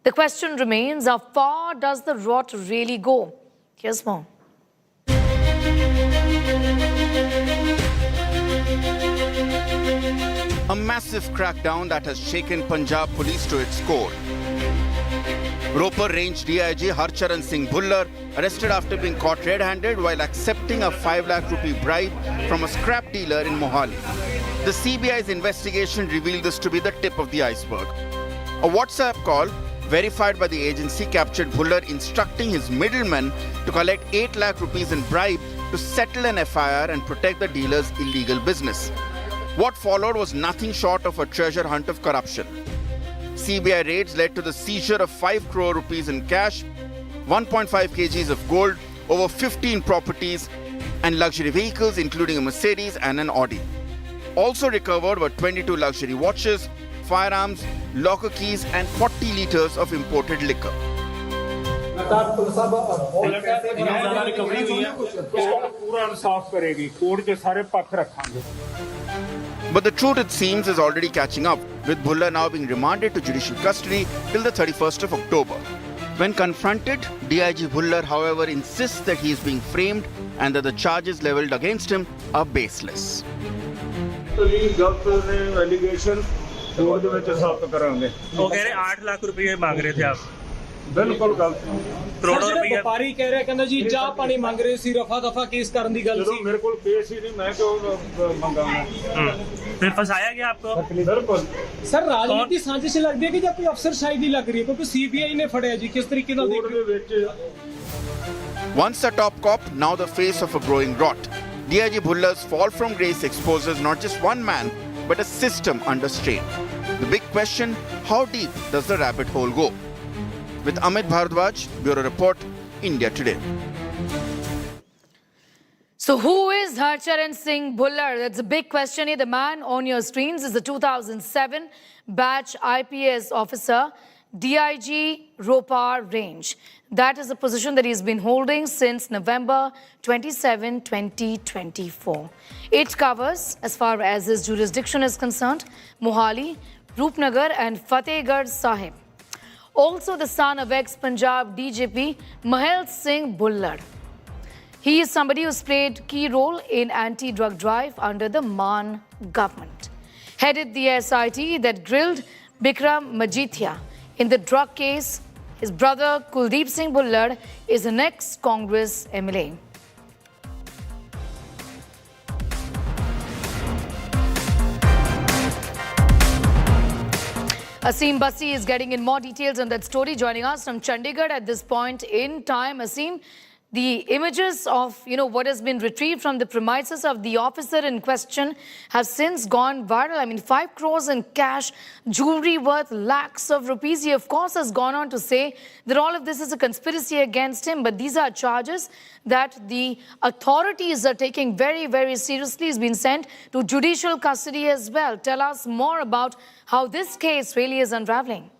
The question remains, how far does the rot really go? Here's more. A massive crackdown that has shaken Punjab police to its core. Ropar Range DIG Harcharan Singh Bhullar arrested after being caught red-handed while accepting a 5 lakh rupee bribe from a scrap dealer in Mohali. The CBI's investigation revealed this to be the tip of the iceberg. A WhatsApp call verified by the agency captured Bhullar instructing his middleman to collect 8 lakh rupees in bribe to settle an FIR and protect the dealer's illegal business. What followed was nothing short of a treasure hunt of corruption. CBI raids led to the seizure of 5 crore rupees in cash, 1.5 kgs of gold, over 15 properties and luxury vehicles including a Mercedes and an Audi. Also recovered were 22 luxury watches, firearms, locker keys and 40 litres of imported liquor. But the truth, it seems, is already catching up, with Bhullar now being remanded to judicial custody till the 31st of October. When confronted, DIG Bhullar, however, insists that he is being framed and that the charges levelled against him are baseless. वो कह रहे 8 लाख रुपए मांग रहे थे आप बिल्कुल गलत करोड़ों रुपए व्यापारी कह रहे कहंदा जी चाह पानी मांग रहे सी रफा दफा केस करन दी गल सी मेरे कोल केस ही नहीं मैं क्यों मंगाऊंगा फिर फंसाया गया आपको बिल्कुल सर राजनीति साजिश लगदी है कि जब कोई अफसरशाही लग रही है क्योंकि सीबीआई ने फड़िया जी किस तरीके नाल देख Once a top cop, now the face of a growing rot. DIG Bhullar's fall from grace exposes not just one man but a system under strain. The big question, how deep does the rabbit hole go? With Amit Bharadwaj, Bureau Report, India Today. So who is Harcharan Singh Bhullar? That's a big question here. The man on your screens is the 2007 batch IPS officer, DIG Ropar Range. That is a position that he's been holding since November 27, 2024. It covers, as far as his jurisdiction is concerned, Mohali, Roopnagar and Fatehgarh Sahib. Also the son of ex-Punjab DGP Mahel Singh Bhullar. He is somebody who's played key role in anti-drug drive under the Maan government. Headed the SIT that grilled Bikram Majithia in the drug case. His brother Kuldeep Singh Bhullar is an ex-Congress MLA. Aseem Basi is getting in more details on that story, joining us from Chandigarh at this point in time. Aseem, the images of, what has been retrieved from the premises of the officer in question have since gone viral. I mean, 5 crores in cash, jewelry worth lakhs of rupees. He, of course, has gone on to say that all of this is a conspiracy against him. But these are charges that the authorities are taking very, very seriously. He's been sent to judicial custody as well. Tell us more about how this case really is unraveling.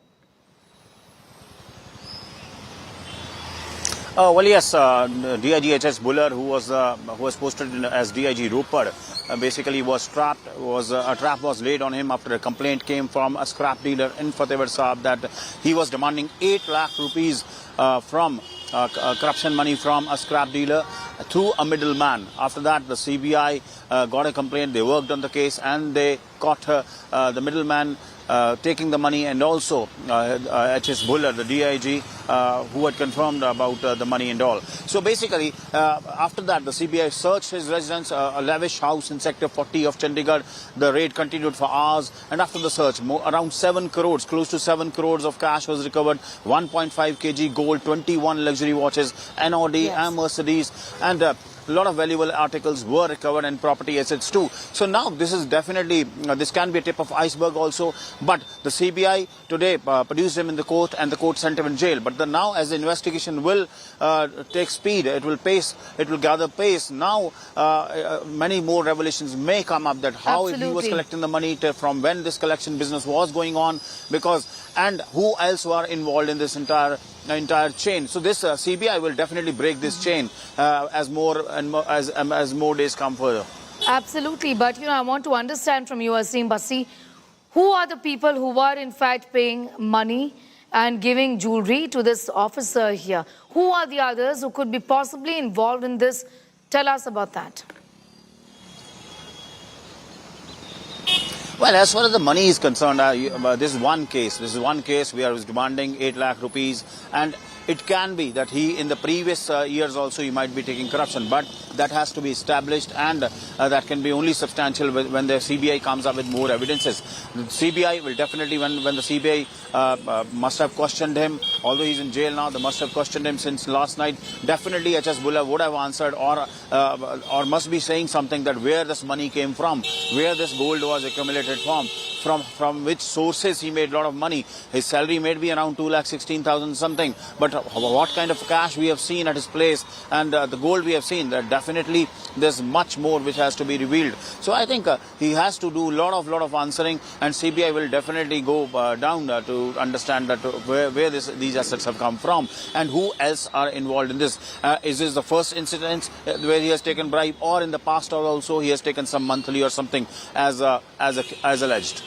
Well, yes, DIG HS Bhullar, who was posted as DIG Ropar, basically was trapped. A trap was laid on him after a complaint came from a scrap dealer in Fatehgarh Sahib that he was demanding 8 lakh rupees from corruption money from a scrap dealer through a middleman. After that, the CBI got a complaint. They worked on the case and they caught the middleman taking the money, and also HS Bhullar, the DIG, who had confirmed about the money and all. So basically, after that, the CBI searched his residence, a lavish house in Sector 40 of Chandigarh. The raid continued for hours, and after the search, around 7 crores, close to 7 crores of cash was recovered, 1.5 kg gold, 21 luxury watches, an Audi, and Mercedes, and a lot of valuable articles were recovered and property assets too. So now this is definitely, this can be a tip of iceberg also. But the CBI today produced him in the court and the court sent him in jail. But now as the investigation will take speed, it will gather pace. Now many more revelations may come up that how he was collecting the money, from when this collection business was going on, and who else were involved in this entire chain. So this CBI will definitely break this chain as more days come further. Absolutely, but I want to understand from you, Aseem Basi, who are the people who were in fact paying money and giving jewelry to this officer here. Who are the others who could be possibly involved in this? Tell us about that. Well, as far as the money is concerned, this is one case. This is one case where he was demanding 8 lakh rupees, and it can be that he, in the previous years also, he might be taking corruption, but that has to be established, and that can be only substantial when the CBI comes up with more evidences. The CBI will definitely, when the CBI must have questioned him, although he's in jail now, they must have questioned him since last night. Definitely HS Bhullar would have answered, or must be saying something that where this money came from, where this gold was accumulated from which sources he made a lot of money. His salary may be around 2,16,000 something, but what kind of cash we have seen at his place and the gold we have seen, that definitely there's much more which has to be revealed. So I think he has to do a lot of answering, and CBI will definitely go down to understand that where these assets have come from and who else are involved in this. Is this the first incident where he has taken bribe, or in the past also he has taken some monthly or something as alleged?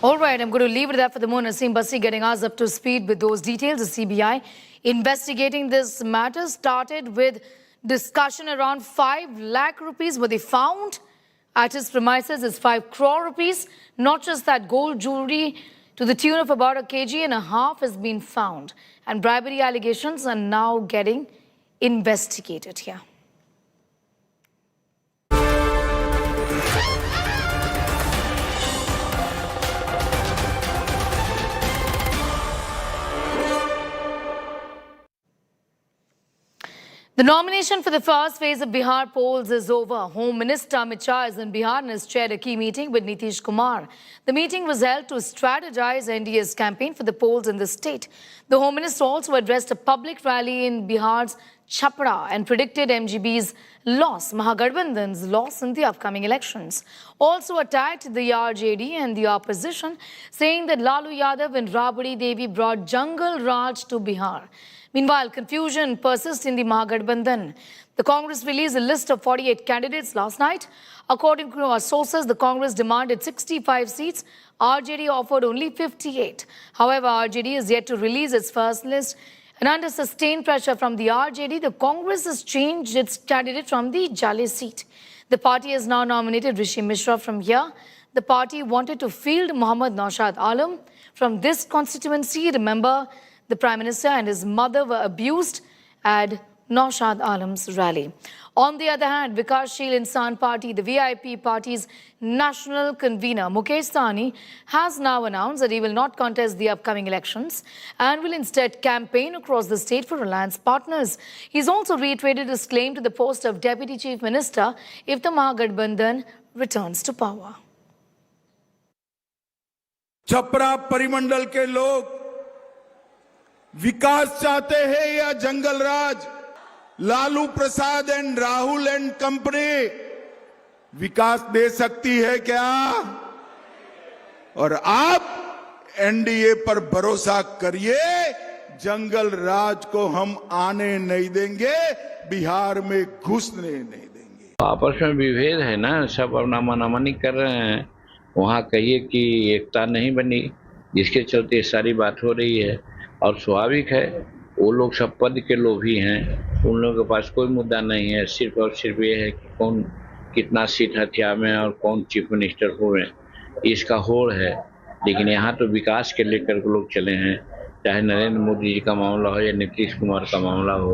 All right, I'm going to leave it there for the moment. Naseem Basi getting us up to speed with those details. The CBI investigating this matter started with discussion around 5 lakh rupees. What they found at his premises is 5 crore rupees. Not just that, gold jewelry to the tune of about 1.5 kg has been found. And bribery allegations are now getting investigated here. The nomination for the first phase of Bihar polls is over. Home Minister Amit Shah is in Bihar and has chaired a key meeting with Nitish Kumar. The meeting was held to strategize NDA's campaign for the polls in the state. The Home Minister also addressed a public rally in Bihar's Chapra and predicted MGB's loss, Mahagathbandhan's loss in the upcoming elections. Also attacked the RJD and the opposition, saying that Lalu Yadav and Rabri Devi brought Jungle Raj to Bihar. Meanwhile, confusion persists in the Mahagathbandhan. The Congress released a list of 48 candidates last night. According to our sources, the Congress demanded 65 seats. RJD offered only 58. However, RJD is yet to release its first list. And under sustained pressure from the RJD, the Congress has changed its candidate from the Jale seat. The party has now nominated Rishi Mishra from here. The party wanted to field Mohammad Naushad Alam from this constituency. Remember, the Prime Minister and his mother were abused at Naushad Alam's rally. On the other hand, Vikashsheel Insan Party, the VIP party's national convener, Mukesh Sahni, has now announced that he will not contest the upcoming elections and will instead campaign across the state for alliance partners. He's also reiterated his claim to the post of Deputy Chief Minister if the Mahagathbandhan returns to power. Chhapra परिमंडल के लोग विकास चाहते हैं या जंगल राज? Lalu Prasad and Rahul and company विकास दे सकती है क्या? और आप एनडीए पर भरोसा करिए, जंगल राज को हम आने नहीं देंगे, बिहार में घुसने नहीं देंगे। आपस में विभेद है ना, सब अपना मनामानी कर रहे हैं। वहाँ कहिए कि एकता नहीं बनी, जिसके चलते सारी बात हो रही है। और स्वाभाविक है, वो लोग सब पद के लोभी हैं, उन लोगों के पास कोई मुद्दा नहीं है। सिर्फ और सिर्फ ये है कि कौन कितना सीट हथियार में और कौन चीफ मिनिस्टर हुए, इसका होड़ है। लेकिन यहाँ तो विकास के लेकर के लोग चले हैं, चाहे नरेंद्र मोदी जी का मामला हो या नीतीश कुमार का मामला हो।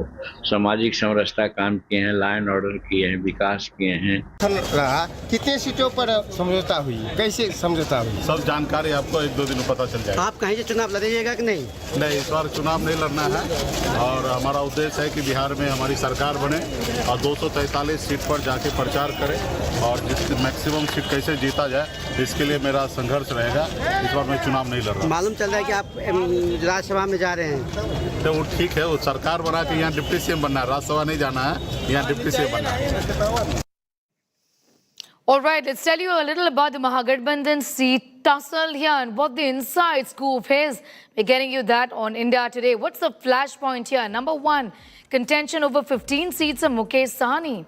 सामाजिक समरसता काम किए हैं, लॉ एंड ऑर्डर किए हैं, विकास किए हैं। रहा कितने सीटों पर समझौता हुई, कैसे समझौता हुई, सब जानकारी आपको 1-2 दिन में पता चल जाएगा। आप कहीं से चुनाव लड़िएगा कि नहीं? नहीं, इस बार चुनाव नहीं लड़ना है और हमारा उद्देश्य है कि बिहार में हमारी सरकार बने और 243 सीट पर जाके प्रचार करें और जिस मैक्सिमम सीट कैसे जीता जाए, इसके लिए मेरा संघर्ष रहेगा। इस बार मैं चुनाव नहीं लड़ रहा। मालूम चल रहा है कि आप राज्यसभा में जा रहे हैं, तो वो ठीक है, वो सरकार बना के यहाँ डिप्टी सीएम बनना है, राज्यसभा नहीं जाना है, यहाँ डिप्टी सीएम बनना है। All right, let's tell you a little about the Mahagathbandhan seat tussle here and what the inside scoop is. We're getting you that on India Today. What's the flashpoint here? Number 1, contention over 15 seats of Mukesh Sahni.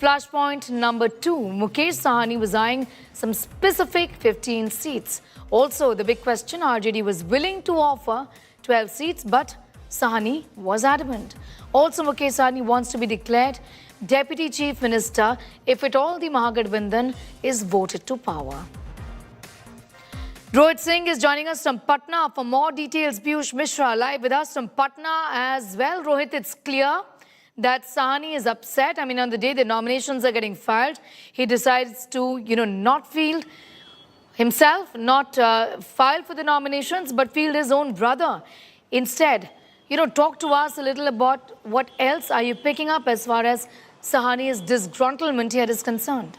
Flashpoint number 2, Mukesh Sahni was eyeing some specific 15 seats. Also, the big question, RJD was willing to offer 12 seats, but Sahni was adamant. Also, Mukesh Sahni wants to be declared Deputy Chief Minister if at all the Mahagathbandhan is voted to power. Rohit Singh is joining us from Patna for more details. Piyush Mishra live with us from Patna as well. Rohit, it's clear that Sahni is upset. I mean, on the day the nominations are getting filed, he decides to, not field himself, not file for the nominations, but field his own brother. Instead, talk to us a little about what else are you picking up as far as Sahni's disgruntlement here is concerned.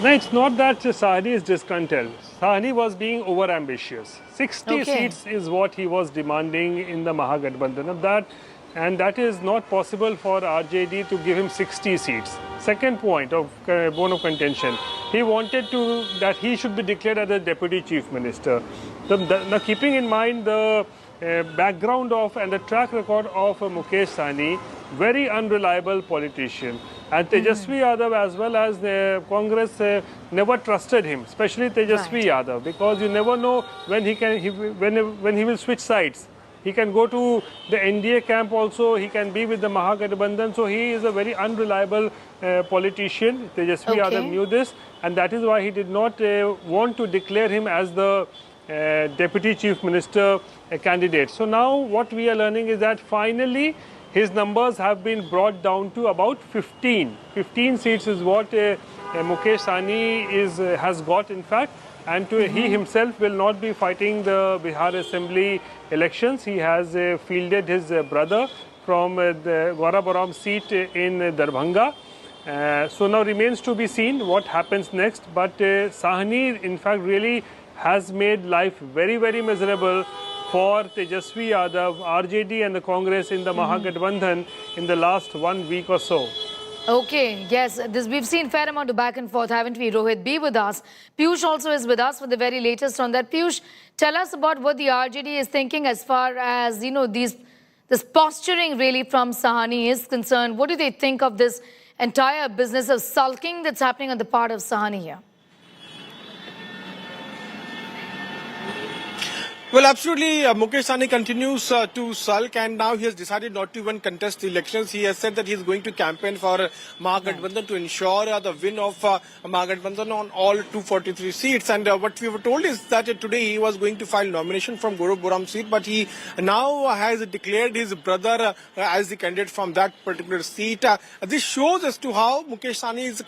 No, it's not that Sahni is discontent. Sahni was being over-ambitious. 60 seats is what he was demanding in the Mahagathbandhan. And that is not possible for RJD to give him 60 seats. Second point of bone of contention, he wanted that he should be declared as the Deputy Chief Minister. Now, keeping in mind the background of and the track record of Mukesh Sahni, very unreliable politician. And Tejasvi Yadav as well as the Congress never trusted him, especially Tejasvi Yadav, because you never know when he will switch sides. He can go to the NDA camp also, he can be with the Mahagathbandhan. So he is a very unreliable politician. Tejasvi Yadav knew this, and that is why he did not want to declare him as the Deputy Chief Minister candidate. So now what we are learning is that finally his numbers have been brought down to about 15. 15 seats is what Mukesh Sahni has got, in fact. And he himself will not be fighting the Bihar Assembly elections. He has fielded his brother from the Gaurabaram seat in Darbhanga. So now remains to be seen what happens next. But Sahni, in fact, really has made life very, very miserable for Tejasvi Yadav, RJD and the Congress in the Mahagathbandhan in the last 1 week or so. Okay, yes, we've seen fair amount of back and forth, haven't we? Rohit, be with us. Piyush also is with us for the very latest on that. Piyush, tell us about what the RJD is thinking as far as, this posturing really from Sahni is concerned. What do they think of this entire business of sulking that's happening on the part of Sahni here? Well, absolutely. Mukesh Sahni continues to sulk, and now he has decided not to even contest the elections. He has said that he is going to campaign for Mahagathbandhan to ensure the win of Mahagathbandhan on all 243 seats. And what we were told is that today he was going to file nomination from Gaurabaram seat, but he now has declared his brother as the candidate from that particular seat. This shows as to how Mukesh Sahni is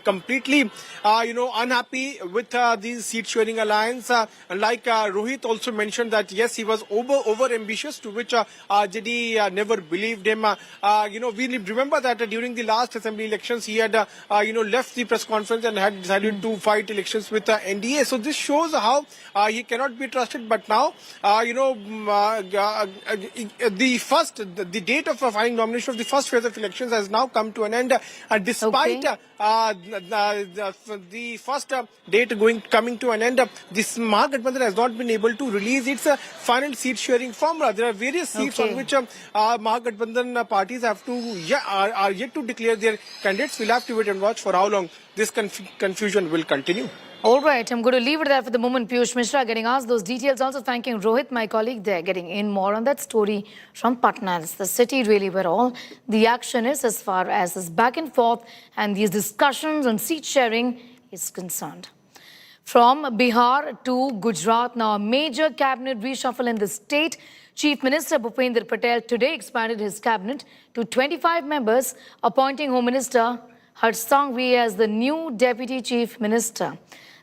completely, unhappy with the seat-sharing alliance. Like Rohit also mentioned that yes, he was over ambitious, to which RJD never believed him. We remember that during the last assembly elections, he had left the press conference and had decided to fight elections with NDA. So this shows how he cannot be trusted. But now, the date of filing nomination of the first phase of elections has now come to an end. Despite the first date coming to an end, this Mahagathbandhan has not been able to release its final seat sharing formula. There are various seats on which Mahagathbandhan parties are yet to declare their candidates. We'll have to wait and watch for how long this confusion will continue. All right, I'm going to leave it there for the moment. Piyush Mishra getting asked those details. Also thanking Rohit, my colleague there, getting in more on that story from Patna. It's the city really where all the action is as far as this back and forth and these discussions on seat sharing is concerned. From Bihar to Gujarat, now a major cabinet reshuffle in the state. Chief Minister Bhupendra Patel today expanded his cabinet to 25 members, appointing Home Minister Harcharan as the new Deputy Chief Minister.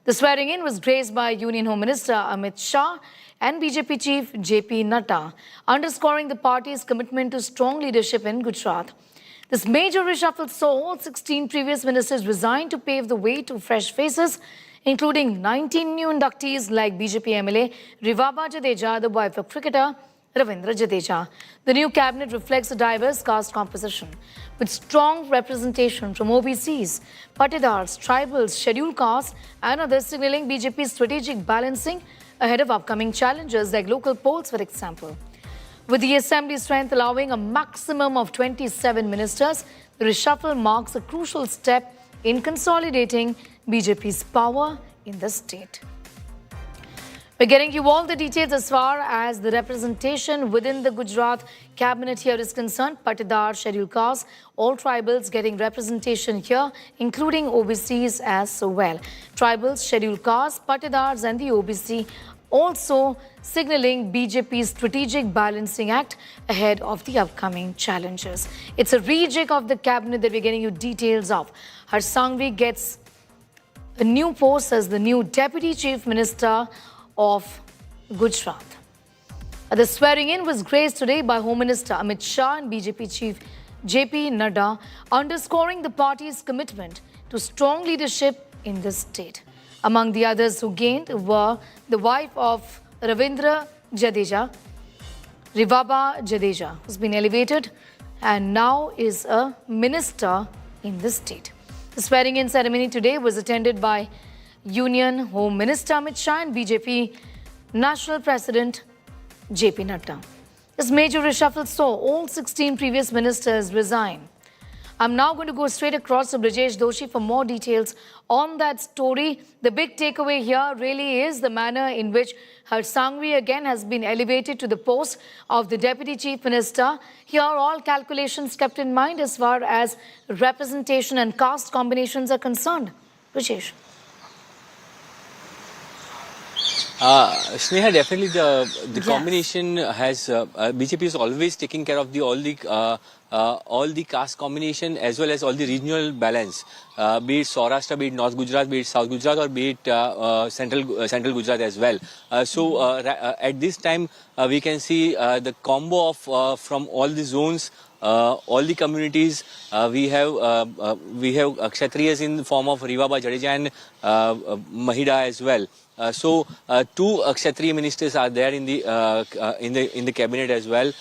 The swearing-in was graced by Union Home Minister Amit Shah and BJP Chief JP Nadda, underscoring the party's commitment to strong leadership in Gujarat. This major reshuffle saw all 16 previous ministers resign to pave the way to fresh faces, including 19 new inductees like BJP MLA Rivaba Jadeja, the wife of cricketer Ravindra Jadeja. The new cabinet reflects a diverse caste composition with strong representation from OBCs, Patidars, tribals, scheduled castes and others, signaling BJP's strategic balancing ahead of upcoming challenges like local polls, for example. With the assembly strength allowing a maximum of 27 ministers, the reshuffle marks a crucial step in consolidating BJP's power in the state. We're getting you all the details as far as the representation within the Gujarat cabinet here is concerned. Patidar, scheduled castes, all tribals getting representation here, including OBCs as well. Tribals, scheduled castes, Patidars and the OBC also signalling BJP's strategic balancing act ahead of the upcoming challenges. It's a rejig of the cabinet that we're getting you details of. Harcharan gets a new post as the new Deputy Chief Minister of Gujarat. The swearing-in was graced today by Home Minister Amit Shah and BJP Chief JP Nadda, underscoring the party's commitment to strong leadership in this state. Among the others who gained were the wife of Ravindra Jadeja, Rivaba Jadeja, who's been elevated and now is a minister in the state. The swearing-in ceremony today was attended by Union Home Minister Amit Shah and BJP National President JP Nadda. This major reshuffle saw all 16 previous ministers resign. I'm now going to go straight across to Brijesh Doshi for more details on that story. The big takeaway here really is the manner in which Harcharan again has been elevated to the post of the Deputy Chief Minister. Here all calculations kept in mind as far as representation and caste combinations are concerned. Brijesh. Sneha, definitely the combination has BJP is always taking care of all the caste combination as well as all the regional balance, be it Saurashtra, be it North Gujarat, be it South Gujarat, or be it central Gujarat as well. At this time, we can see the combo of from all the zones. All the communities, we have Kshatriyas in the form of Rivaba Jadeja and Mahida as well. Two Kshatriya ministers are there in the cabinet as well.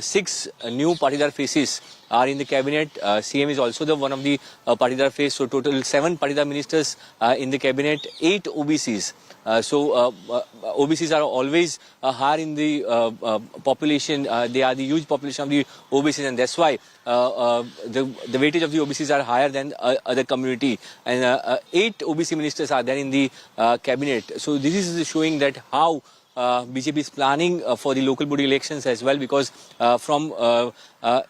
6 new Patidar faces are in the cabinet. CM is also the one of the Patidar face. So total 7 Patidar ministers in the cabinet, 8 OBCs. OBCs are always higher in the population. They are the huge population of the OBCs, and that's why the weightage of the OBCs are higher than other community. And 8 OBC ministers are there in the cabinet. So this is showing that how BJP is planning for the local body elections as well, because from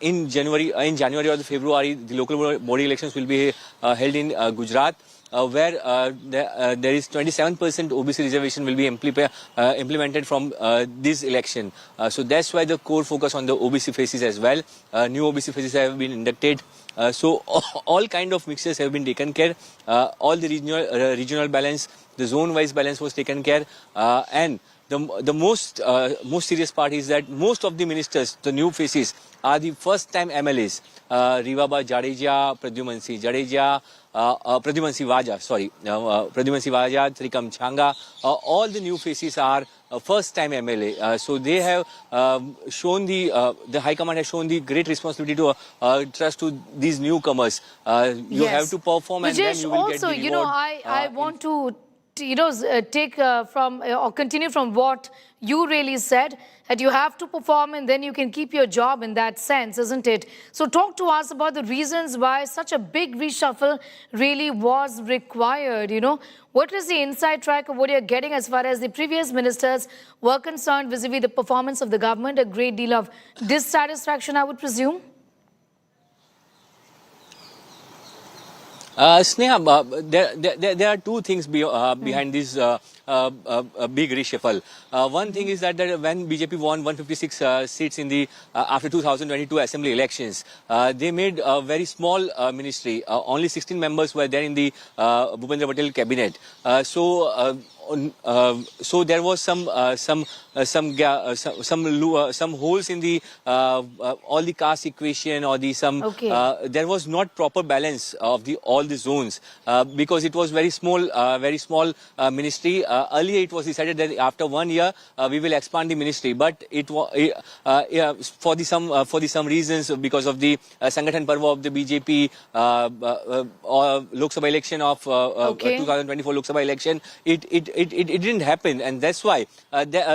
in January or February, the local body elections will be held in Gujarat. Where there is 27% OBC reservation will be implemented from this election. So that's why the core focus on the OBC faces as well. New OBC faces have been inducted. So all kind of mixtures have been taken care. All the regional balance, the zone-wise balance was taken care. And the most serious part is that most of the ministers, the new faces, are the first-time MLAs. Rivaba Jadeja, Pradyumansi Jadeja, Pradyumansi Vaja, Trikam Changa, all the new faces are first-time MLA. So they have shown the High Command has shown the great responsibility to trust to these newcomers. You have to perform, and then you will also, get the reward. I want to take from or continue from what you really said, that you have to perform and then you can keep your job in that sense, isn't it? So talk to us about the reasons why such a big reshuffle really was required. What is the inside track of what you're getting as far as the previous ministers were concerned vis-a-vis the performance of the government? A great deal of dissatisfaction, I would presume. Sneha, there are two things behind this big reshuffle. One thing is that when BJP won 156 seats in the after 2022 assembly elections, they made a very small ministry. Only 16 members were there in the Bhupendra Patel cabinet. So there was some holes in the all the caste equation, or there was not proper balance of all the zones because it was very small ministry. Earlier it was decided that after 1 year we will expand the ministry, but for some reasons, because of the Sangathan Parva of the BJP or Lok Sabha election of 2024 Lok Sabha election, it didn't happen, and that's why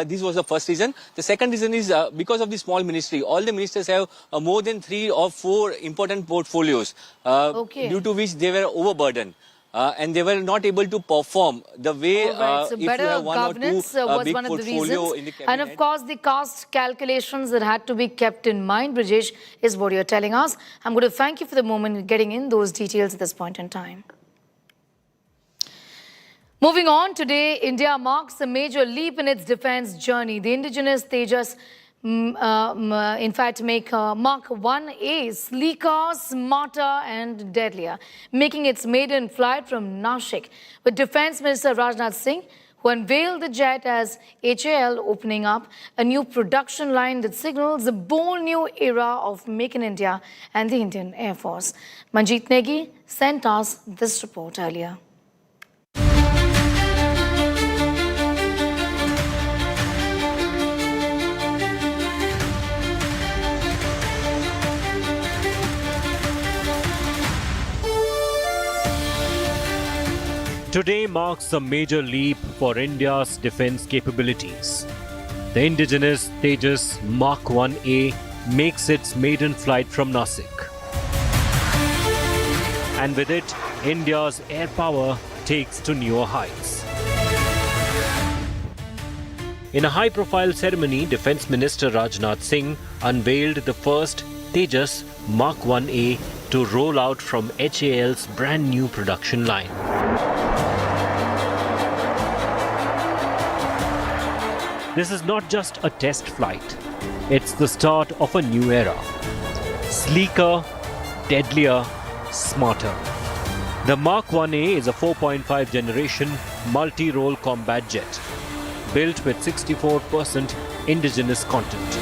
this was the first reason. The second reason is because of the small ministry. All the ministers have more than 3 or 4 important portfolios, due to which they were overburdened. and they were not able to perform the way All right, so if you better have one or governance two was big one of the portfolio reasons. in the And of cabinet. course, the cost calculations that had to be kept in mind, Brijesh, is what you're telling us. I'm going to thank you for the moment getting in those details at this point in time. Moving on, today, India marks a major leap in its defense journey. The indigenous Tejas, in fact, Mark 1A sleeker, smarter and deadlier, making its maiden flight from Nashik, with Defence Minister Rajnath Singh, who unveiled the jet as HAL opening up a new production line that signals a bold new era of Make in India and the Indian Air Force. Manjeet Negi sent us this report earlier. Today marks a major leap for India's defense capabilities. The indigenous Tejas Mark 1A makes its maiden flight from Nashik. And with it, India's air power takes to newer heights. In a high-profile ceremony, Defence Minister Rajnath Singh unveiled the first Tejas Mark 1A to roll out from HAL's brand new production line. This is not just a test flight, it's the start of a new era. Sleeker, deadlier, smarter. The Mark 1A is a 4.5 generation multi-role combat jet, built with 64% indigenous content.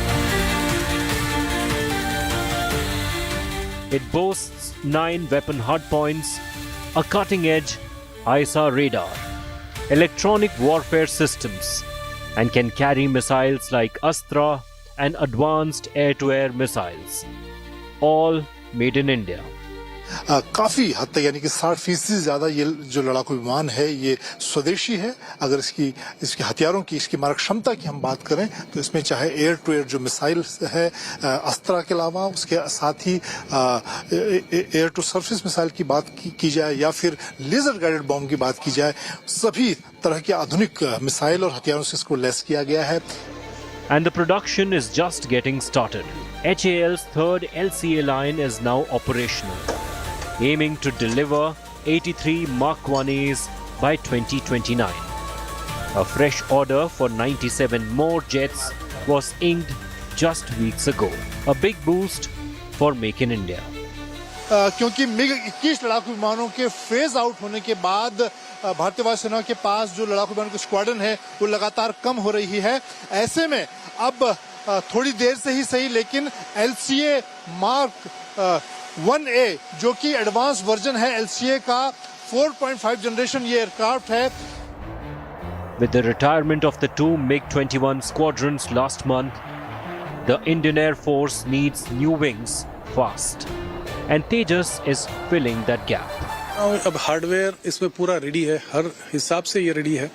It boasts 9 weapon hardpoints, a cutting-edge ISA radar, electronic warfare systems, and can carry missiles like Astra and advanced air-to-air missiles, all made in India. काफी हद तक यानी कि 60% से ज्यादा ये जो लड़ाकू विमान है ये स्वदेशी है। अगर इसकी हथियारों की इसकी मारक क्षमता की हम बात करें तो इसमें चाहे एयर टू एयर जो मिसाइल है अस्त्रा के अलावा उसके साथ ही एयर टू सरफेस मिसाइल की बात की जाए या फिर लेजर गाइडेड बॉम्ब की बात की जाए, सभी तरह के आधुनिक मिसाइल और हथियारों से इसको लैस किया गया है। And the production is just getting started. HAL's third LCA line is now operational, aiming to deliver 83 Mark 1As by 2029. A fresh order for 97 more jets was inked just weeks ago. A big boost for Make in India. क्योंकि MiG 21 लड़ाकू विमानों के phase out होने के बाद भारतीय वायुसेना के पास जो लड़ाकू विमानों की स्क्वाड्रन है वो लगातार कम हो रही है। ऐसे में अब थोड़ी देर से ही सही लेकिन LCA Mark 1A जो कि एडवांस वर्जन है LCA का 4.5 जनरेशन ये एयरक्राफ्ट है। With the retirement of the 2 MiG-21 squadrons last month, the Indian Air Force needs new wings fast. And Tejas is filling that gap. अब hardware इसमें पूरा ready है, हर हिसाब से ये रेडी है।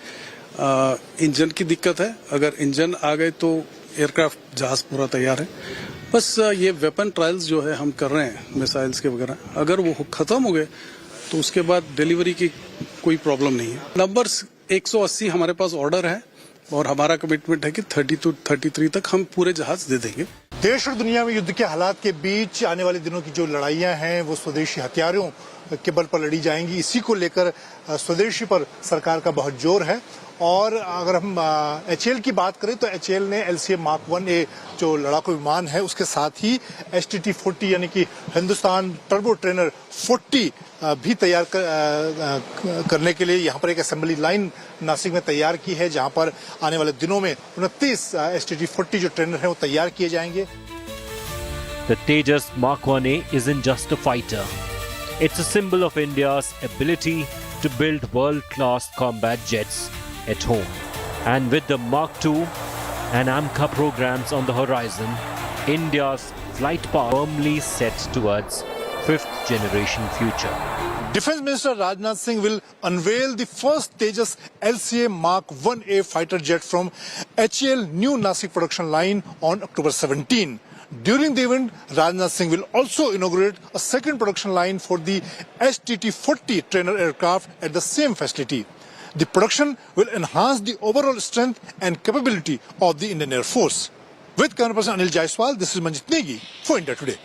इंजन की दिक्कत है, अगर इंजन आ गए तो एयरक्राफ्ट जहाज पूरा तैयार है। बस ये वेपन ट्रायल्स जो है हम कर रहे हैं मिसाइल्स के वगैरह, अगर वो खत्म हो गए तो उसके बाद डिलीवरी की कोई प्रॉब्लम नहीं है। नंबर्स 180 हमारे पास ऑर्डर है और हमारा कमिटमेंट है कि 30 to 33 तक हम पूरे जहाज दे देंगे। देश और दुनिया में युद्ध के हालात के बीच आने वाले दिनों की जो लड़ाइयां हैं वो स्वदेशी हथियारों के बल पर लड़ी जाएंगी। इसी को लेकर स्वदेशी पर सरकार का बहुत जोर है। और अगर हम HAL की बात करें तो HAL ने LCA Mark 1A जो लड़ाकू विमान है उसके साथ ही STT-40 यानी कि हिंदुस्तान टर्बो ट्रेनर 40 भी तैयार करने के लिए यहाँ पर एक असेंबली लाइन नासिक में तैयार की है, जहाँ पर आने वाले दिनों में 29 STT-40 जो ट्रेनर हैं वो तैयार किए जाएंगे। The Tejas Mark 1A isn't just a fighter. It's a symbol of India's ability to build world-class combat jets at home. And with the Mark II and AMCA programs on the horizon, India's flight power firmly set towards fifth generation future. Defence Minister Rajnath Singh will unveil the first Tejas LCA Mark 1A fighter jet from HAL new Nashik production line on October 17. During the event, Rajnath Singh will also inaugurate a second production line for the STT-40 trainer aircraft at the same facility. The production will enhance the overall strength and capability of the Indian Air Force. With camera person Anil Jaiswal, this is Manjit Negi for India Today.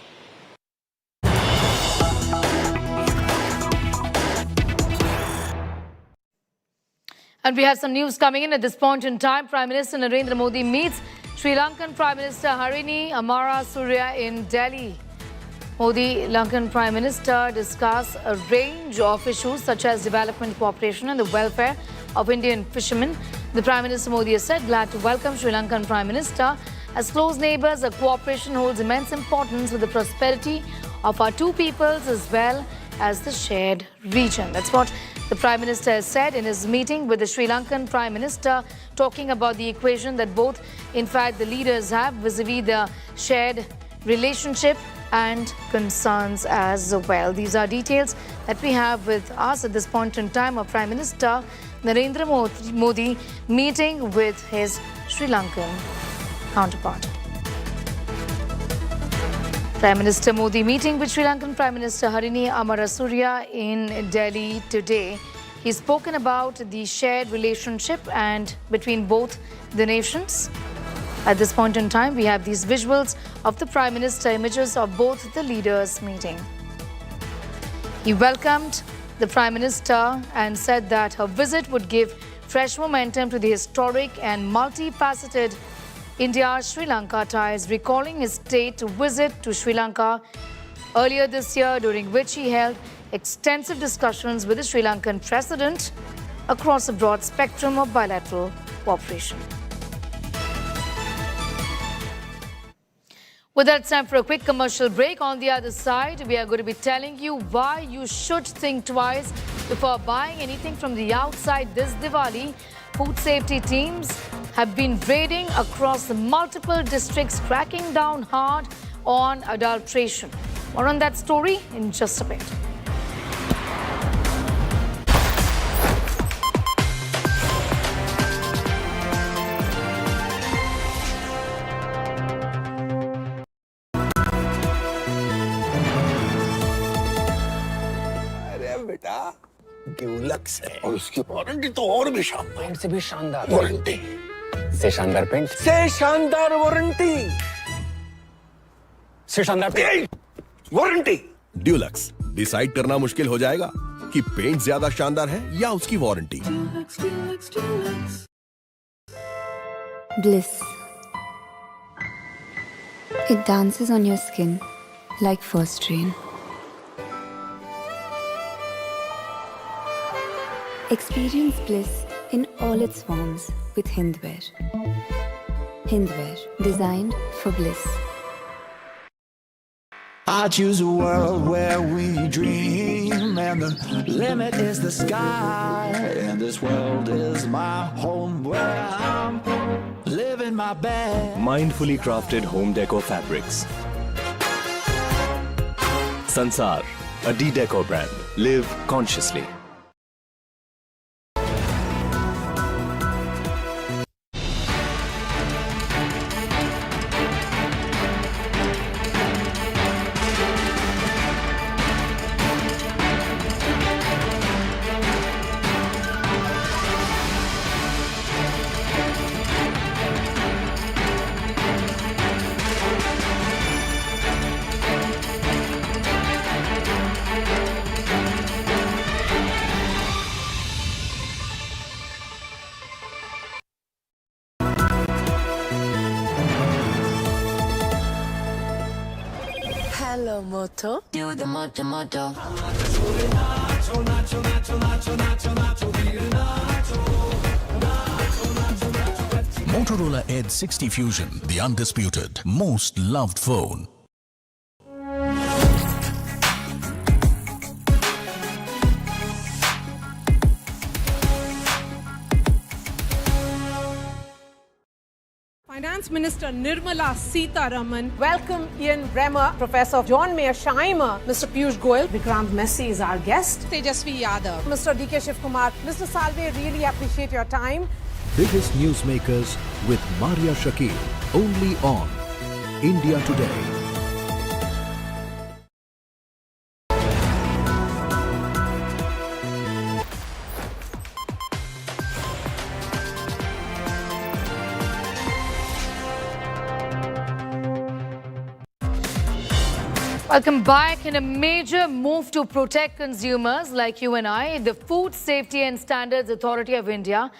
And we have some news coming in at this point in time. Prime Minister Narendra Modi meets Sri Lankan Prime Minister Harini Amarasuriya in Delhi. Modi, Lankan Prime Minister, discuss a range of issues such as development cooperation and the welfare of Indian fishermen. The Prime Minister Modi has said, glad to welcome Sri Lankan Prime Minister. As close neighbours, our cooperation holds immense importance for the prosperity of our two peoples as well as the shared region. That's what the Prime Minister has said in his meeting with the Sri Lankan Prime Minister, talking about the equation that both, in fact, the leaders have vis-a-vis the shared relationship and concerns as well. These are details that we have with us at this point in time of Prime Minister Narendra Modi meeting with his Sri Lankan counterpart. Prime Minister Modi meeting with Sri Lankan Prime Minister Harini Amarasuriya in Delhi today. He's spoken about the shared relationship and between both the nations. At this point in time, we have these visuals of the Prime Minister, images of both the leaders meeting. He welcomed the Prime Minister and said that her visit would give fresh momentum to the historic and multifaceted India-Sri Lanka ties, recalling his state visit to Sri Lanka earlier this year, during which he held extensive discussions with the Sri Lankan President across a broad spectrum of bilateral cooperation. With that, it's time for a quick commercial break. On the other side, we are going to be telling you why you should think twice before buying anything from the outside this Diwali. Food safety teams have been raiding across multiple districts, cracking down hard on adulteration. More on that story in just a bit. बेटा Dulux है और उसकी warranty तो और भी शानदार, paint से भी शानदार वारंटी, से शानदार पेंट से शानदार वारंटी, से शानदार पेंट वारंटी। ड्यूलक्स, डिसाइड करना मुश्किल हो जाएगा कि पेंट ज्यादा शानदार है या उसकी warranty. Bliss. It dances on your skin like first rain. Experience bliss in all its forms with Hindwear. Hindwear, designed for bliss. I choose a world where we dream, and the limit is the sky. And this world is my home where I'm living my best. Mindfully crafted home decor fabrics. Sansar, a D-Decor brand. Live consciously. Hello, Moto. Do the Moto Moto. Motorola Edge 60 Fusion, the undisputed, most loved phone. Finance Minister Nirmala Sitharaman, welcome Ian Bremer, Professor John Mearsheimer, Mr. Piyush Goyal, Vikrant Messi is our guest, Tejasvi Yadav, Mr. D.K. Shiv Kumar, Mr. Salve, really appreciate your time. Biggest newsmakers with Maria Shakir, only on India Today. Welcome back. In a major move to protect consumers like you and I, the Food Safety and Standards Authority of India,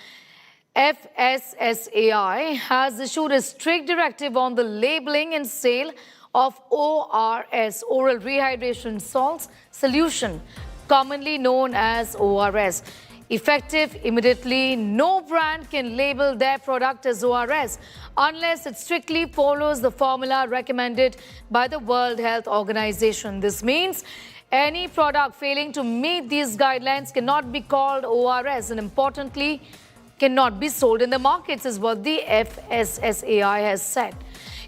FSSAI, has issued a strict directive on the labeling and sale of ORS, oral rehydration salts solution, commonly known as ORS. Effective immediately, no brand can label their product as ORS unless it strictly follows the formula recommended by the World Health Organization. This means any product failing to meet these guidelines cannot be called ORS and, importantly, cannot be sold in the markets, is what the FSSAI has said.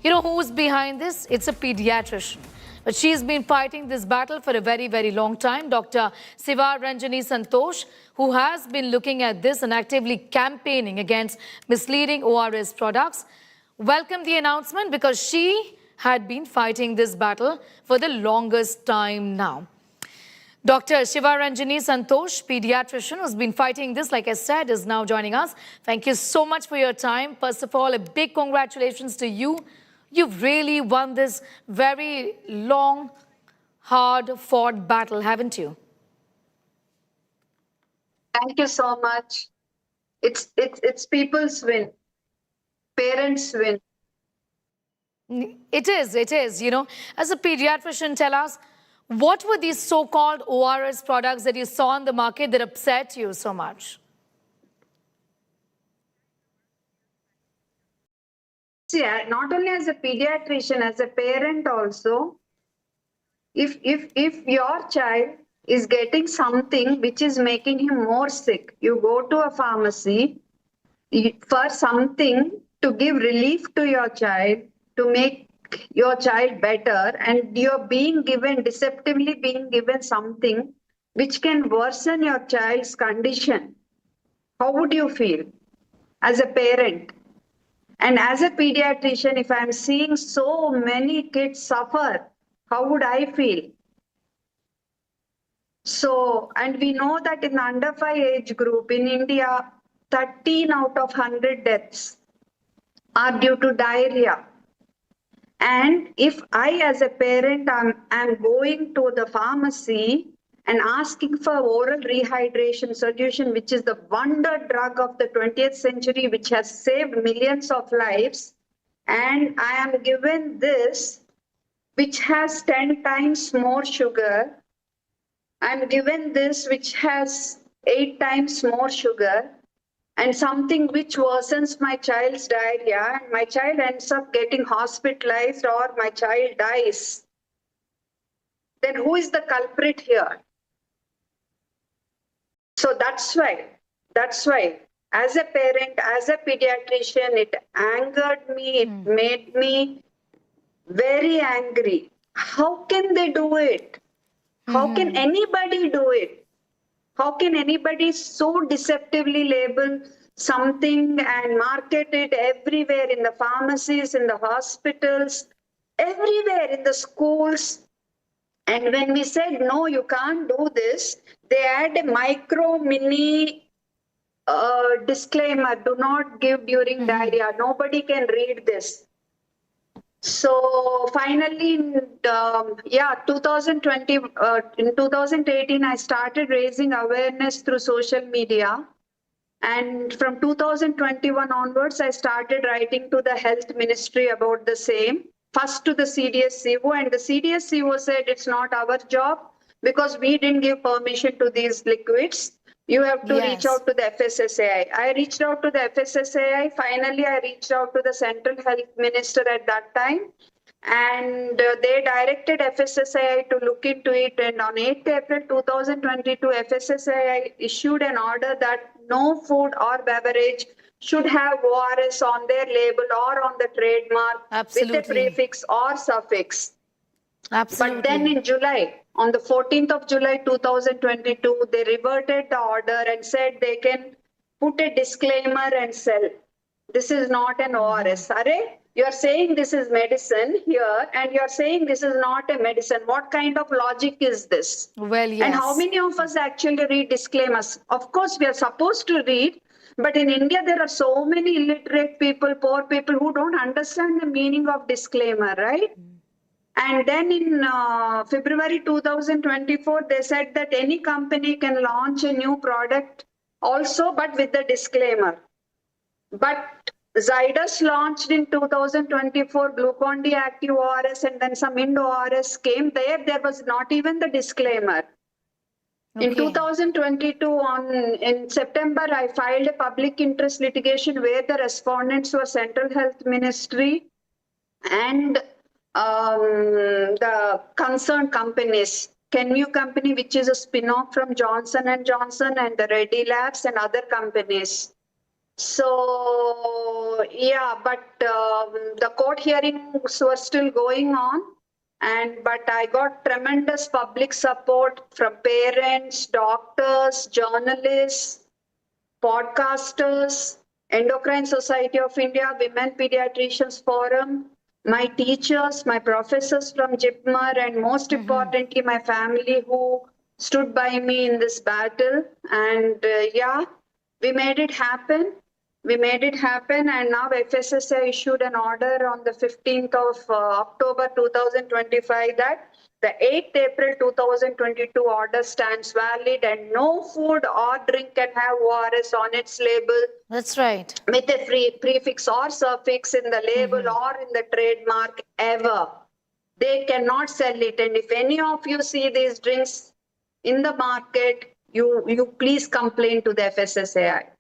You know who's behind this? It's a pediatrician. But she's been fighting this battle for a very, very long time. Dr. Sneha Mordani Santosh, who has been looking at this and actively campaigning against misleading ORS products, welcomed the announcement because she had been fighting this battle for the longest time now. Dr. Sneha Mordani Santosh, pediatrician, who's been fighting this, like I said, is now joining us. Thank you so much for your time. First of all, a big congratulations to you. You've really won this very long, hard-fought battle, haven't you? Thank you so much. It's people's win, parents' win. It is. You know, as a pediatrician, tell us, what were these so-called ORS products that you saw in the market that upset you so much? See, not only as a pediatrician, as a parent also, if your child is getting something which is making him more sick, you go to a pharmacy for something to give relief to your child, to make your child better, and you're deceptively being given something which can worsen your child's condition. How would you feel as a parent? And as a pediatrician, if I'm seeing so many kids suffer, how would I feel? So, and we know that in the under 5 age group in India, 13 out of 100 deaths are due to diarrhea. And if I, as a parent, am going to the pharmacy and asking for oral rehydration solution, which is the wonder drug of the 20th century, which has saved millions of lives, and I am given this, which has 10 times more sugar, I'm given this, which has 8 times more sugar, and something which worsens my child's diarrhea, and my child ends up getting hospitalized or my child dies, then who is the culprit here? So that's why, as a parent, as a pediatrician, it angered me, it made me very angry. How can they do it? How can anybody do it? How can anybody so deceptively label something and market it everywhere, in the pharmacies, in the hospitals, everywhere, in the schools? And when we said, no, you can't do this, they add a mini disclaimer, do not give during diarrhea. Nobody can read this. So finally, in 2018, I started raising awareness through social media. And from 2021 onwards, I started writing to the health ministry about the same. First to the CDSCO, and the CDSCO said it's not our job because we didn't give permission to these liquids. You have to reach out to the FSSAI. I reached out to the FSSAI. Finally, I reached out to the Central Health Minister at that time. And they directed FSSAI to look into it. And on 8th April 2022, FSSAI issued an order that no food or beverage should have ORS on their label or on the trademark with a prefix or suffix. But then in July, on the 14th of July 2022, they reverted the order and said they can put a disclaimer and sell. This is not an ORS. Array, You are saying this is medicine here, and you are saying this is not a medicine. What kind of logic is this? Well, yes. And how many of us actually read disclaimers? Of course, we are supposed to read, but in India, there are so many illiterate people, poor people who don't understand the meaning of disclaimer, right? And then in February 2024, they said that any company can launch a new product also, but with the disclaimer. But Zydus launched in 2024 Glucon-D Active ORS, and then some Indo ORS came there. There was not even the disclaimer. In 2022, in September, I filed a public interest litigation where the respondents were Central Health Ministry and the concerned companies. Kenvue Company, which is a spin-off from Johnson & Johnson, and the Reddy Labs and other companies. So, yeah, but the court hearings were still going on. But I got tremendous public support from parents, doctors, journalists, podcasters, Endocrine Society of India, Women Pediatricians Forum, my teachers, my professors from JIPMER, and most importantly, my family who stood by me in this battle. And yeah, we made it happen. We made it happen, and now FSSAI issued an order on the 15th of October 2025 that the 8th April 2022 order stands valid, and no food or drink can have ORS on its label. That's right. With a prefix or suffix in the label or in the trademark ever. They cannot sell it. And if any of you see these drinks in the market, you please complain to the FSSAI.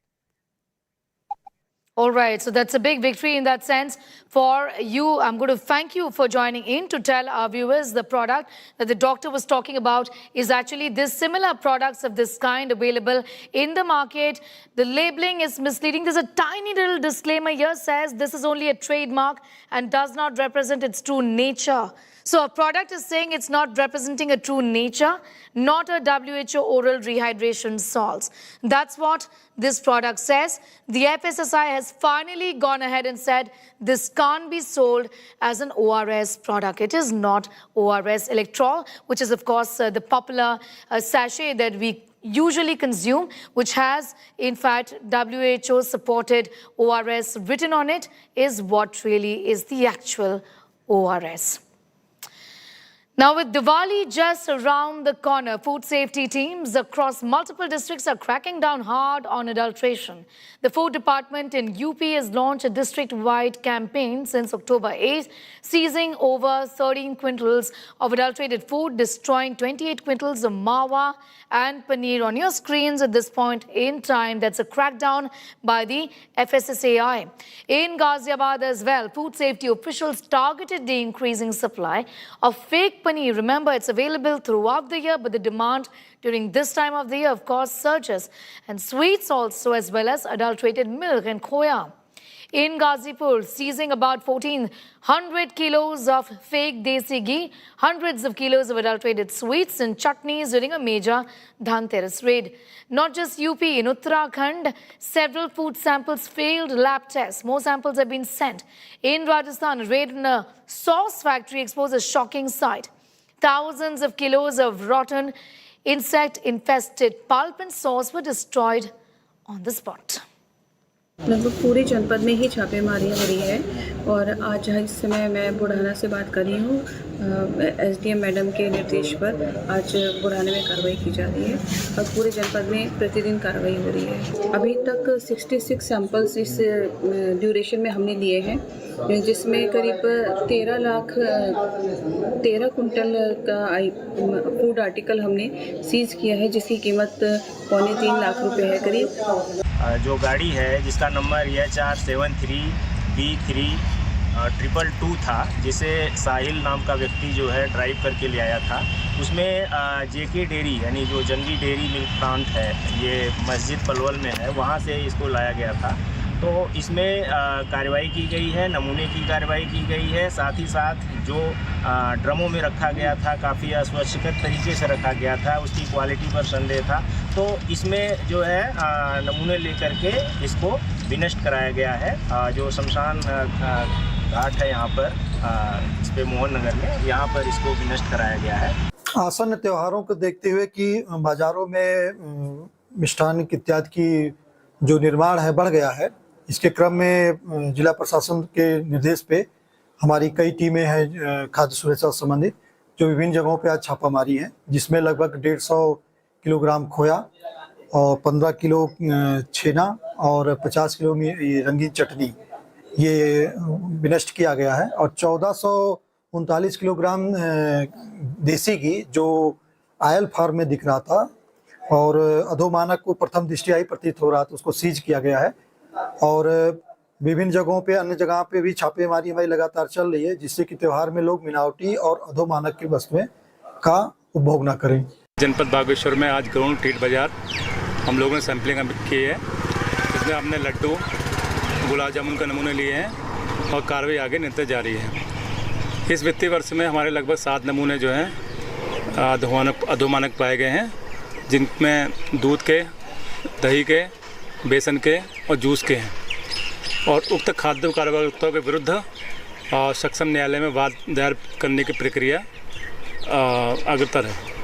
All right, so that's a big victory in that sense for you. I'm going to thank you for joining in to tell our viewers the product that the doctor was talking about is actually this similar products of this kind available in the market. The labeling is misleading. There's a tiny little disclaimer here says this is only a trademark and does not represent its true nature. So a product is saying it's not representing a true nature, not a WHO oral rehydration salts. That's what this product says. The FSSAI has finally gone ahead and said this can't be sold as an ORS product. It is not ORS Electrol, which is of course the popular sachet that we usually consume, which has in fact WHO supported ORS written on it, is what really is the actual ORS. Now, with Diwali just around the corner, food safety teams across multiple districts are cracking down hard on adulteration. The food department in UP has launched a district-wide campaign since October 8, seizing over 13 quintals of adulterated food, destroying 28 quintals of mawa and paneer on your screens at this point in time. That's a crackdown by the FSSAI. In Ghaziabad as well, food safety officials targeted the increasing supply of fake paneer. Remember, it's available throughout the year, but the demand during this time of the year, of course, surges. And sweets also, as well as adulterated milk and khoya. In Ghazipur, seizing about 1,400 kilos of fake desi ghee, hundreds of kilos of adulterated sweets and chutneys during a major Dhanteras raid. Not just UP, in Uttarakhand, several food samples failed lab tests. More samples have been sent. In Rajasthan, a raid in a sauce factory exposed a shocking sight. Thousands of kilos of rotten, insect-infested pulp and sauce were destroyed on the spot. लगभग पूरे जनपद में ही छापेमारी हो रही है और आज इस समय मैं बुढ़ाना से बात कर रही हूँ। एसडीएम मैडम के निर्देश पर आज बुढ़ाने में कार्रवाई की जा रही है और पूरे जनपद में प्रतिदिन कार्रवाई हो रही है। अभी तक 66 सैंपल्स इस ड्यूरेशन में हमने लिए हैं, जिसमें करीब 13 कुंटल का फूड आर्टिकल हमने सीज किया है, जिसकी कीमत 2.25 लाख रुपए है करीब। जो गाड़ी है जिसका नंबर HR73B322 था, जिसे साहिल नाम का व्यक्ति जो है ड्राइव करके ले आया था, उसमें जेके डेयरी यानी जो जंगी डेयरी मिल्क प्लांट है, ये मस्जिद पलवल में है, वहाँ से इसको लाया गया था। तो इसमें कार्रवाई की गई है, नमूने की कार्रवाई की गई है। साथ ही साथ जो ड्रमों में रखा गया था, काफ़ी अस्वच्छित तरीके से रखा गया था, उसकी क्वालिटी पर संदेह था। तो इसमें जो है नमूने लेकर के इसको विनष्ट कराया गया है। जो शमशान घाट है यहाँ पर इस पे मोहन नगर में, यहाँ पर इसको विनष्ट कराया गया है। आसन्न त्योहारों को देखते हुए कि बाजारों में मिष्ठान इत्यादि की जो निर्माण है बढ़ गया है, इसके क्रम में जिला प्रशासन के निर्देश पे हमारी कई टीमें हैं खाद्य सुरक्षा संबंधित, जो विभिन्न जगहों पे आज छापामारी है, जिसमें लगभग 150 किलोग्राम खोया और 15 किलो छेना और 50 किलो रंगीन चटनी ये विनष्ट किया गया है। और 1439 किलोग्राम देसी घी जो आयल फार्म में दिख रहा था और अधोमानक को प्रथम दृष्टया ही प्रतीत हो रहा था, उसको सीज किया गया है। और विभिन्न जगहों पे, अन्य जगह पे भी छापेमारी हमारी लगातार चल रही है, जिससे कि त्योहार में लोग मिलावटी और अधोमानक की वस्तुएं का उपभोग न करें। जनपद बागेश्वर में आज ग्राउंड ट्रीट बाजार हम लोगों ने सैंपलिंग की है। इसमें हमने लड्डू, गुलाब जामुन का नमूने लिए हैं और कार्रवाई आगे निरंतर जारी है। इस वित्तीय वर्ष में हमारे लगभग 7 नमूने जो हैं अधोमानक पाए गए हैं, जिनमें दूध के, दही के, बेसन के और जूस के हैं। और उक्त खाद्य कारोबारियों के विरुद्ध सक्षम न्यायालय में वाद दायर करने की प्रक्रिया अग्रतर है।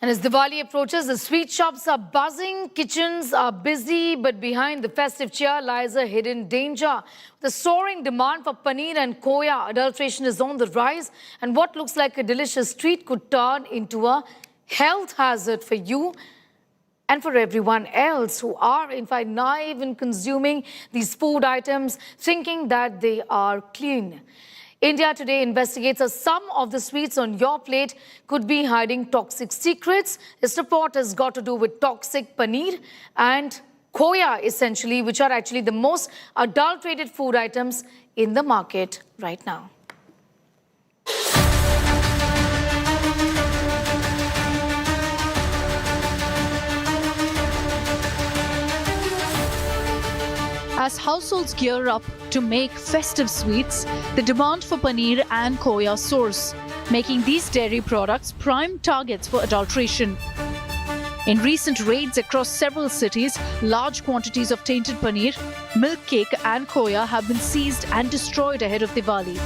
And as Diwali approaches, the sweet shops are buzzing, kitchens are busy, but behind the festive cheer lies a hidden danger. The soaring demand for paneer and koya adulteration is on the rise, and what looks like a delicious treat could turn into a health hazard for you and for everyone else who are in fact naive in consuming these food items, thinking that they are clean. India Today investigates how some of the sweets on your plate could be hiding toxic secrets. This report has got to do with toxic paneer and koya, essentially, which are actually the most adulterated food items in the market right now. As households gear up to make festive sweets, the demand for paneer and koya soars, making these dairy products prime targets for adulteration. In recent raids across several cities, large quantities of tainted paneer, milk cake and koya have been seized and destroyed ahead of Diwali.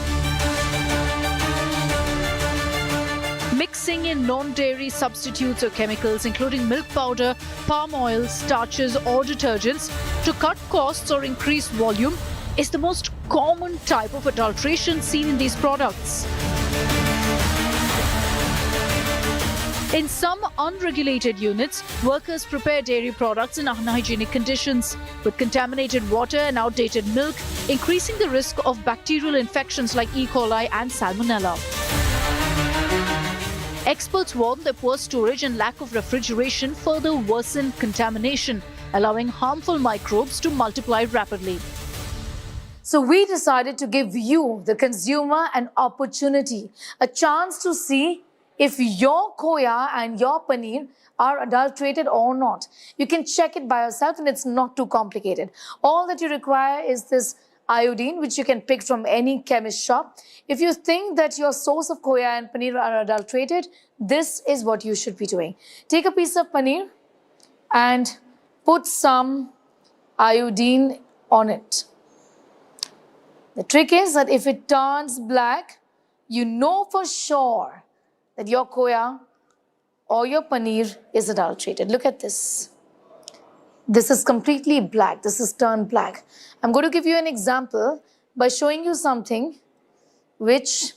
Mixing in non-dairy substitutes or chemicals, including milk powder, palm oil, starches or detergents, to cut costs or increase volume is the most common type of adulteration seen in these products. In some unregulated units, workers prepare dairy products in unhygienic conditions, with contaminated water and outdated milk, increasing the risk of bacterial infections like E. coli and Salmonella. Experts warn that poor storage and lack of refrigeration further worsen contamination, allowing harmful microbes to multiply rapidly. So we decided to give you, the consumer, an opportunity, a chance to see if your koya and your paneer are adulterated or not. You can check it by yourself and it's not too complicated. All that you require is this iodine, which you can pick from any chemist shop. If you think that your source of koya and paneer are adulterated, this is what you should be doing. Take a piece of paneer and put some iodine on it. The trick is that if it turns black, you know for sure that your koya or your paneer is adulterated. Look at this. This is completely black. This is turned black. I'm going to give you an example by showing you something which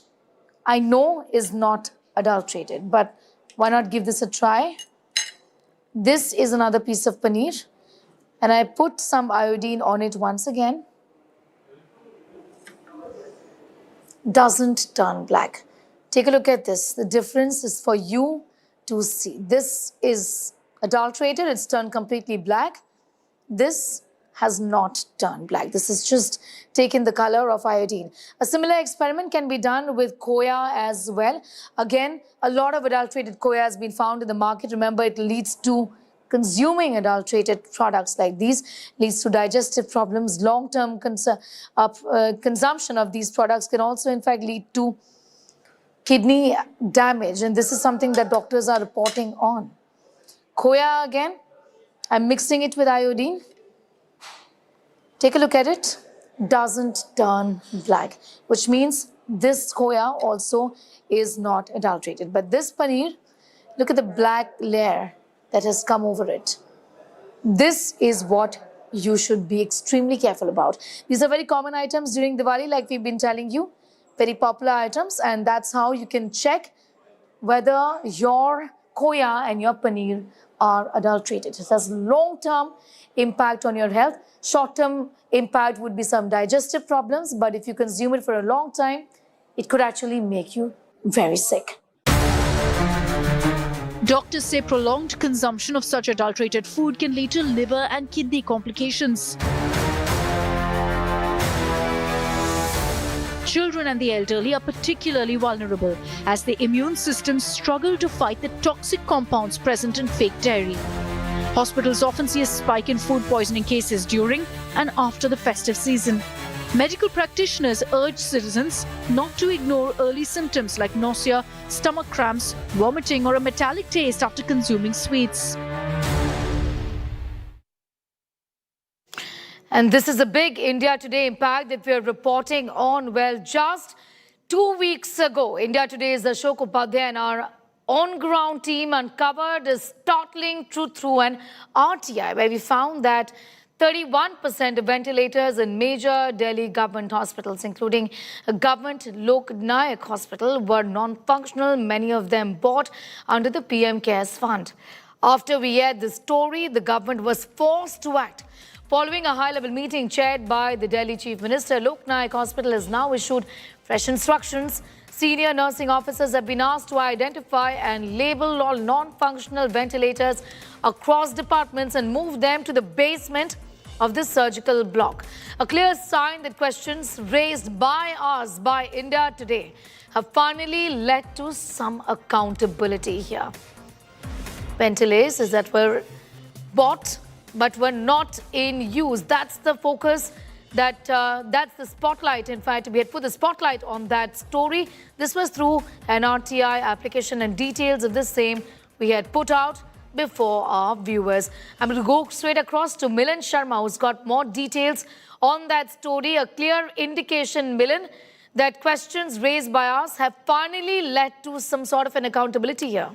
I know is not adulterated, but why not give this a try? This is another piece of paneer and I put some iodine on it once again. Doesn't turn black. Take a look at this. The difference is for you to see. This is adulterated. It's turned completely black. This has not turned black. This is just taken the color of iodine. A similar experiment can be done with koya as well. Again, a lot of adulterated koya has been found in the market. Remember, it leads to consuming adulterated products like these, leads to digestive problems. Long-term consumption of these products can also, in fact, lead to kidney damage. And this is something that doctors are reporting on. Koya again, I'm mixing it with iodine. Take a look at it. doesn't turn black, which means this khoya also is not adulterated. But this paneer, look at the black layer that has come over it. This is what you should be extremely careful about. These are very common items during Diwali, like we've been telling you, very popular items, and that's how you can check whether your khoya and your paneer are adulterated. It has long-term impact on your health. Short-term impact would be some digestive problems, but if you consume it for a long time, it could actually make you very sick. Doctors say prolonged consumption of such adulterated food can lead to liver and kidney complications. Children and the elderly are particularly vulnerable as the immune systems struggle to fight the toxic compounds present in fake dairy. Hospitals often see a spike in food poisoning cases during and after the festive season. Medical practitioners urge citizens not to ignore early symptoms like nausea, stomach cramps, vomiting, or a metallic taste after consuming sweets. And this is a big India Today impact that we are reporting on. Well, just 2 weeks ago, India Today's Ashok Upadhyay and our on-ground team uncovered a startling truth through an RTI, where we found that 31% of ventilators in major Delhi government hospitals, including a government Lakh Bribe hospital, were non-functional, many of them bought under the PM CARES Fund. After we aired the story, the government was forced to act. Following a high-level meeting chaired by the Delhi Chief Minister, Lakh Bribe Hospital has now issued fresh instructions. Senior nursing officers have been asked to identify and label all non-functional ventilators across departments and move them to the basement of this surgical block. A clear sign that questions raised by us, by India Today, have finally led to some accountability here. Ventilators that were bought but were not in use. That's the focus. That's the spotlight. In fact, we had put the spotlight on that story. This was through an RTI application, and details of the same we had put out before our viewers. I'm going to go straight across to Milan Sharma, who's got more details on that story. A clear indication, Milan, that questions raised by us have finally led to some sort of an accountability here.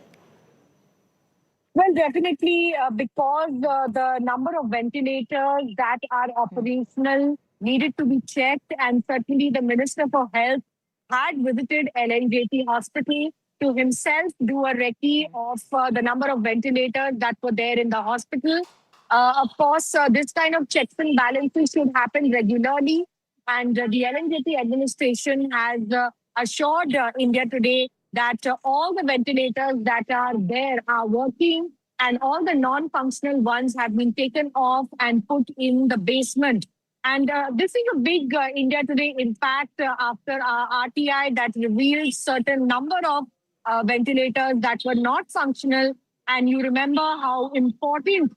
Well, definitely, because the number of ventilators that are operational needed to be checked, and certainly the Minister for Health had visited LNJT Hospital to himself do a recce of the number of ventilators that were there in the hospital. Of course, this kind of checks and balances should happen regularly, and the LNJT administration has assured India Today that all the ventilators that are there are working, and all the non-functional ones have been taken off and put in the basement. And this is a big India Today impact after RTI that revealed certain number of ventilators that were not functional. And you remember how important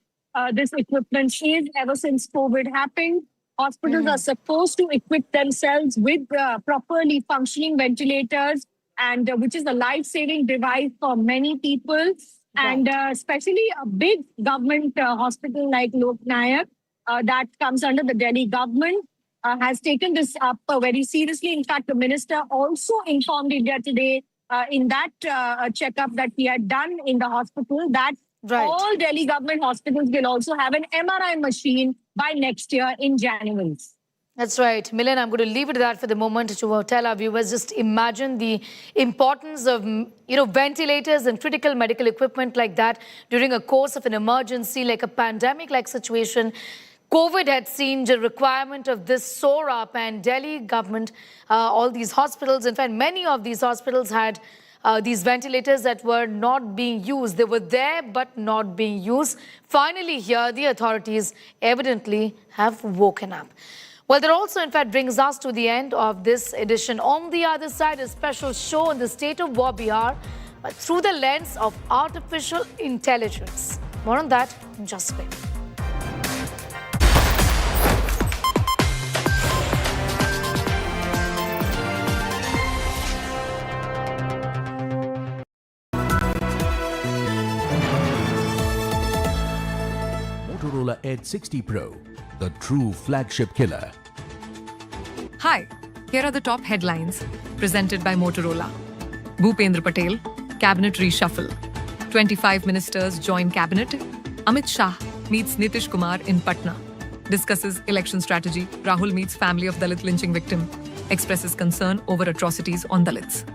this equipment is ever since COVID happened. Hospitals are supposed to equip themselves with properly functioning ventilators, and which is a life-saving device for many people. Right. And especially a big government hospital like Lakh Bribe that comes under the Delhi government has taken this up very seriously. In fact, the minister also informed India Today in that checkup that he had done in the hospital that all Delhi government hospitals will also have an MRI machine by next year in January. That's right. Milan, I'm going to leave it at that for the moment to tell our viewers. Just imagine the importance of, ventilators and critical medical equipment like that during a course of an emergency, like a pandemic-like situation. COVID had seen the requirement of this soar up, and Delhi government, all these hospitals, in fact, many of these hospitals had these ventilators that were not being used. They were there, but not being used. Finally, here, the authorities evidently have woken up. Well, that also, in fact, brings us to the end of this edition. On the other side, a special show on the state of war Bihar, but through the lens of artificial intelligence. More on that in just a bit. Motorola Edge 60 Pro, the true flagship killer. Hi, here are the top headlines presented by Motorola. Bhupendra Patel, Cabinet Reshuffle. 25 ministers join Cabinet. Amit Shah meets Nitish Kumar in Patna. Discusses election strategy. Rahul meets family of Dalit lynching victim. Expresses concern over atrocities on Dalits.